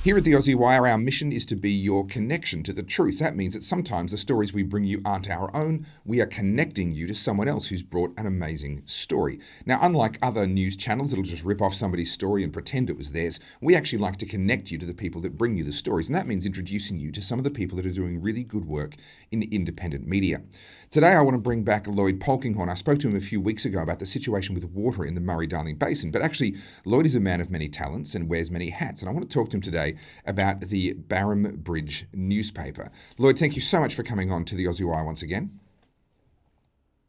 Here at the Aussie Wire, our mission is to be your connection to the truth. That means that sometimes the stories we bring you aren't our own. We are connecting you to someone else who's brought an amazing story. Now, unlike other news channels that'll just rip off somebody's story and pretend it was theirs, we actually like to connect you to the people that bring you the stories. And that means introducing you to some of the people that are doing really good work in independent media. Today, I want to bring back Lloyd Polkinghorne. I spoke to him a few weeks ago about the situation with water in the Murray-Darling Basin. But actually, Lloyd is a man of many talents and wears many hats. And I want to talk to him today about the Barham Bridge newspaper. Lloyd, thank you so much for coming on to the Aussie Wire once again.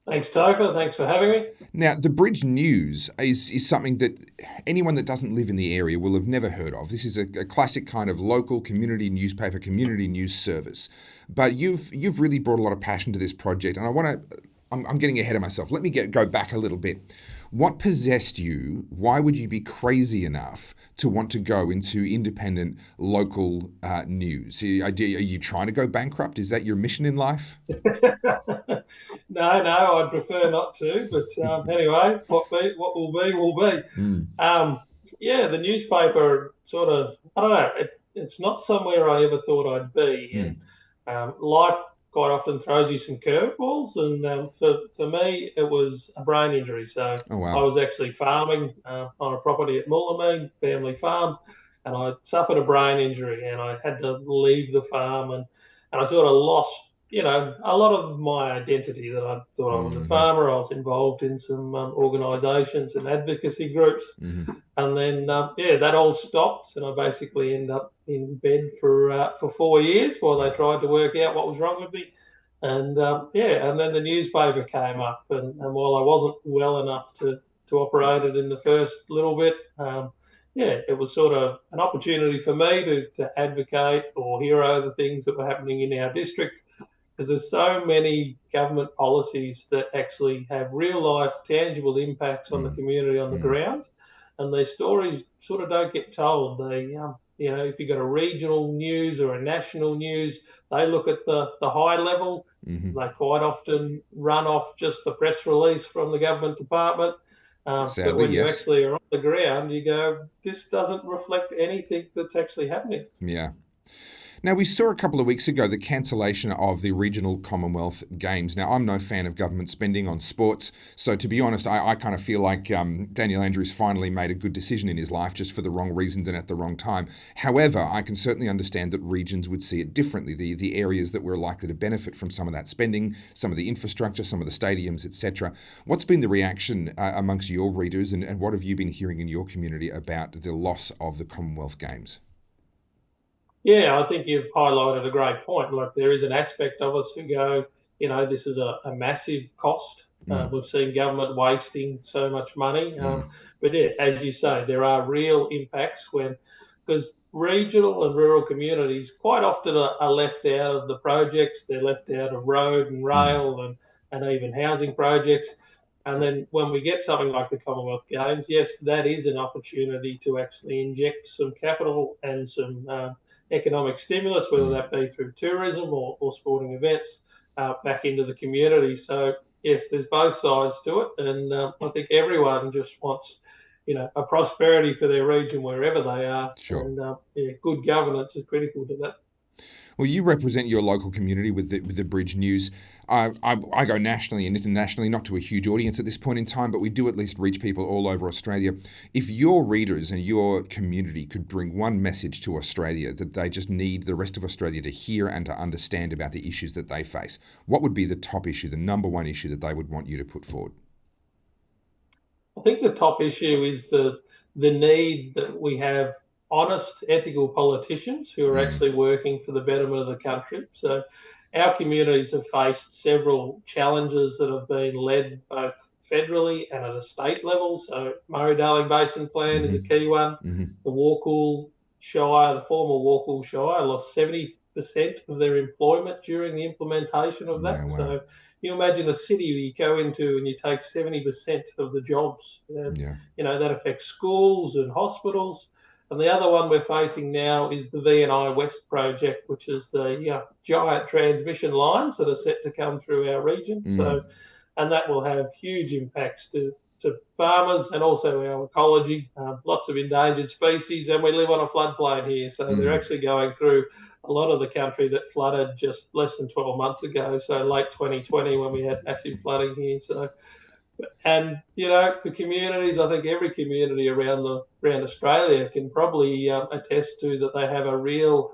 Thanks, Topher. Thanks for having me. Now, the Bridge News is something that anyone that doesn't live in the area will have never heard of. This is a classic kind of local community newspaper, community news service. But you've really brought a lot of passion to this project, and I'm getting ahead of myself. Let me go back a little bit. What possessed you? Why would you be crazy enough to want to go into independent local news? Are you trying to go bankrupt? Is that your mission in life? No, I'd prefer not to. But anyway, what will be, will be. Mm. The newspaper sort of, I don't know, it's not somewhere I ever thought I'd be. Mm. And life quite often throws you some curveballs. And for me, it was a brain injury. So Oh, I wow. was actually farming on a property at Moolameen, family farm, and I suffered a brain injury and I had to leave the farm and I sort of lost, a lot of my identity that I thought I was a Mm-hmm. farmer. I was involved in some organisations and advocacy groups. Mm-hmm. And then, that all stopped, and I basically ended up in bed for 4 years while they tried to work out what was wrong with me. And then the newspaper came up, and while I wasn't well enough to operate it in the first little bit, it was sort of an opportunity for me to advocate or hero the things that were happening in our district, because there's so many government policies that actually have real life, tangible impacts on the community on the Mm-hmm. ground, and these stories sort of don't get told. If you've got a regional news or a national news, they look at the high level. Mm-hmm. They quite often run off just the press release from the government department. But Sadly, when you yes. actually are on the ground, you go, this doesn't reflect anything that's actually happening. Yeah. Now, we saw a couple of weeks ago the cancellation of the regional Commonwealth Games. Now, I'm no fan of government spending on sports, so to be honest, I kind of feel like Daniel Andrews finally made a good decision in his life, just for the wrong reasons and at the wrong time. However, I can certainly understand that regions would see it differently. The areas that were likely to benefit from some of that spending, some of the infrastructure, some of the stadiums, etc. What's been the reaction amongst your readers, and what have you been hearing in your community about the loss of the Commonwealth Games? Yeah, I think you've highlighted a great point. Like, there is an aspect of us who go, this is a massive cost. Mm. We've seen government wasting so much money. Mm. But yeah, as you say, there are real impacts because regional and rural communities quite often are left out of the projects. They're left out of road and Mm. rail and even housing projects. And then when we get something like the Commonwealth Games, yes, that is an opportunity to actually inject some capital and some economic stimulus, whether Mm. that be through tourism or sporting events, back into the community. So yes, there's both sides to it, and I think everyone just wants, a prosperity for their region wherever they are, Sure. and good governance is critical to that. Well, you represent your local community with the Bridge News. I go nationally and internationally, not to a huge audience at this point in time, but we do at least reach people all over Australia. If your readers and your community could bring one message to Australia that they just need the rest of Australia to hear and to understand about the issues that they face, what would be the top issue, the number one issue that they would want you to put forward? I think the top issue is the need that we have honest, ethical politicians who are Mm. actually working for the betterment of the country. So our communities have faced several challenges that have been led both federally and at a state level. So Murray-Darling Basin Plan is a Mm-hmm. key one. Mm-hmm. The Warkall Shire, the former Warkall Shire, lost 70% of their employment during the implementation of Yeah, that. wow. So you imagine a city you go into and you take 70% of the jobs. Yeah. That affects schools and hospitals. And the other one we're facing now is the VNI West project, which is the giant transmission lines that are set to come through our region. Mm. And that will have huge impacts to to farmers and also our ecology. Lots of endangered species, and we live on a floodplain here, so they're actually going through a lot of the country that flooded just less than 12 months ago, so late 2020 when we had massive flooding here. So, and for communities, I think every community around Australia can probably attest to that they have a real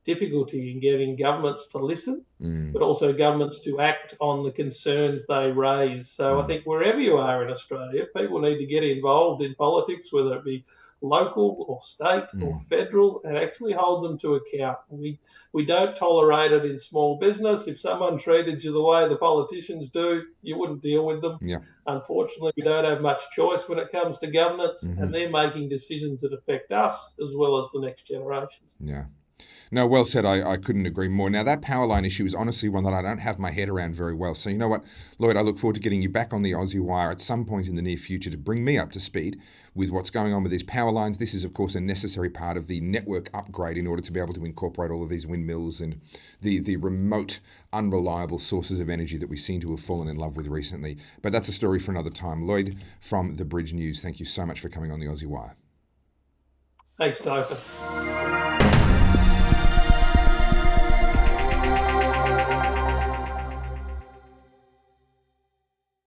difficulty in getting governments to listen, but also governments to act on the concerns they raise. So I think wherever you are in Australia, people need to get involved in politics, whether it be local or state or federal, and actually hold them to account. We don't tolerate it in small business. If someone treated you the way the politicians do, you wouldn't deal with them. Yeah. Unfortunately, we don't have much choice when it comes to governance, and they're making decisions that affect us as well as the next generations. Yeah. No, well said. I couldn't agree more. Now, that power line issue is honestly one that I don't have my head around very well. So you know what, Lloyd, I look forward to getting you back on the Aussie Wire at some point in the near future to bring me up to speed with what's going on with these power lines. This is, of course, a necessary part of the network upgrade in order to be able to incorporate all of these windmills and the remote, unreliable sources of energy that we seem to have fallen in love with recently. But that's a story for another time. Lloyd from The Bridge News, thank you so much for coming on the Aussie Wire. Thanks, Topher.